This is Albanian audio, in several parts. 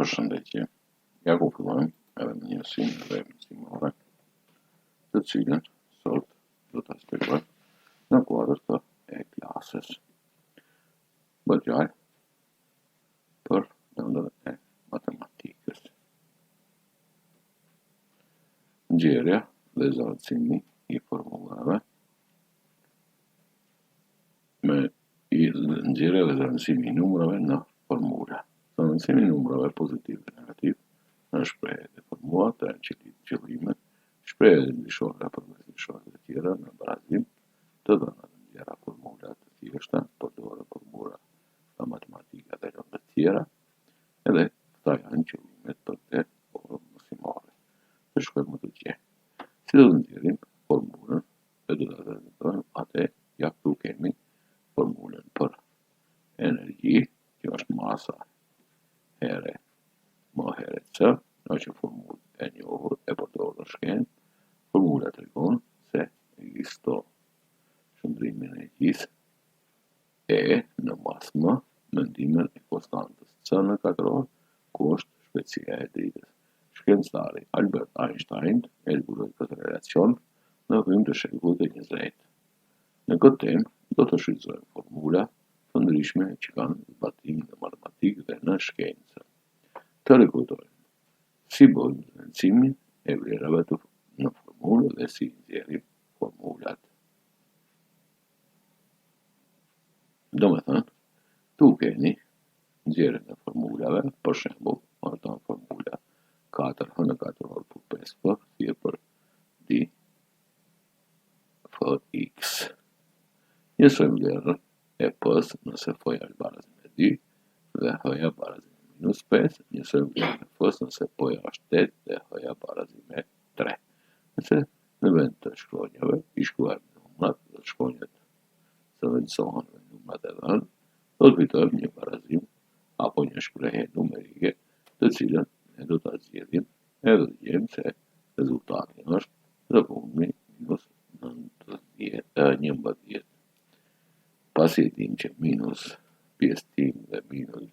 Përshëndetje. Ja ku fillojmë edhe me njësinë dhe mësimore, të cilën sot do ta shpjegoj në kuadër të e-klasës. Bëhet fjalë për ëndrrën e matematikës. Nxjerrja dhe zëvendësimi i formullave nxjerrja dhe zëvendësimi i numrave në formula. Zëvendësimi i numrave pozitiv dhe negativ në shprehjet e formulat të qëllimet, shprehjet ndryshore përmes ndryshoreve të tjera në barazim të dhënave të tjera, formula të thjeshta, përdorë formula nga matematika dhe lëndë të tjera, edhe këta janë qëllimet për të orën mësimore. Të shkojmë të gjë. Si do të nxjerrim formulën e do të dhënë atë ja këtu kemi formulën për energji, që është masa here më here c, që formulë e njohur e përdorur në shkencë. Formula tregon se ekziston shëndrimi i energjisë E në mas m me ndihmën e konstantës c në katror, ku është shpejtësia e dritës. Shkencëtari Albert Einstein e zbuloi këtë relacion në fillim të shekullit të 20. Në këtë temë do të shfrytëzojmë formula të ndryshme që kanë zbatim në matematikë dhe në shkencë. Të rikujtojmë si bëjmë zëvendësimin e vlerave në formulë dhe si nxjerrim formulat. Domethënë, tu keni nxjerrjen e formulave, për shembull, marrë formula 4h në katror për 5f thirr për di fx. Njësojmë vlerën e p-s nëse f-ja është barazim me 2 dhe h-ja barazim me -5, njësojmë vlerën e f-s nëse p-ja është 8 dhe h-ja barazim me 3. Nëse në vend të shkronjave i shkruajmë numrat dhe shkronjat zëvendësohen me numrat e dhënë, do të fitojmë një barazim apo një shprehje numerike, të cilën ne do ta zgjidhim edhe do gjejmë se rezultati është rrëfumi -11. Pasi e dim që minus pjesëtim dhe minus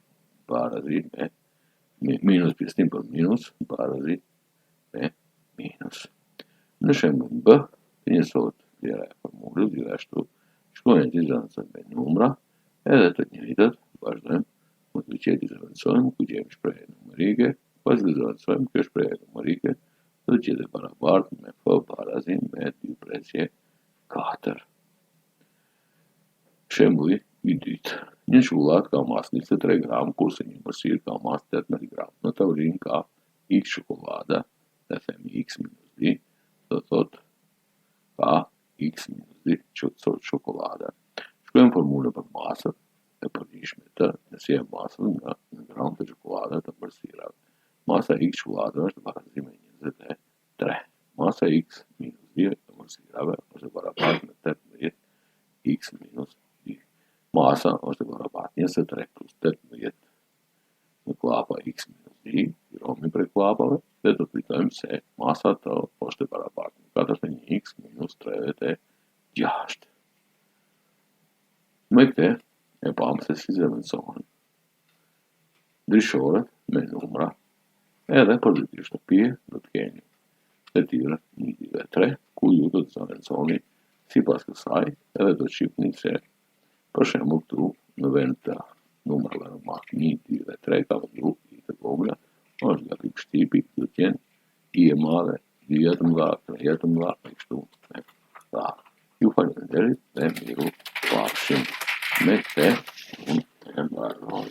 barazim me minus pjesëtim për minus barazim me minus. Në shembull B, të njësohet vlera e formulës, gjithashtu shkronjat i zëvendësojmë me numra, edhe të njëjtët vazhdojmë me të që i zëvendësojmë, ku gjejmë shprehje numerike, pas të zëvendësojmë kjo shprehje numerike do të jetë barabartë me f barazim me 2/4. Shembulli i dytë. Një çokoladë ka masë 23 gram, kurse një mërsirë ka masë 18 gram. Në tavolinë ka x çokolada, dhe themi x minus d, do thotë ka x minus d çokolada. Shkruajmë formulën për masën e përgjithshme të njësia e masës nga gram të çokolada të mërsirave. Masa x çokolada është barazim me 23. Masa x minus d të mërsirave është barabartë me 18 x minus d. Masa është barabartë 23 plus 18 në klapa x minus d, tirohemi prej klapave dhe do të fitojmë se masa të është barabartë me 41x minus 36. Me këtë e pamë se si zëvendësohen ndryshoret me numra, edhe për çdo shtëpi do të keni detyrën 1, 2 dhe 3, ku ju do të zëvendësoni sipas kësaj, edhe do të shihni se për shembull këtu në vend të numrave në markë 1, 2 dhe 3 ka vendu i të vogla, është gabim shtipi, do të jenë i e madhe, 2 të mëdha, 3 të mëdha, e kështu me radhë. Ju falenderit dhe miru pafshim. Me këtë unë e mbaroj.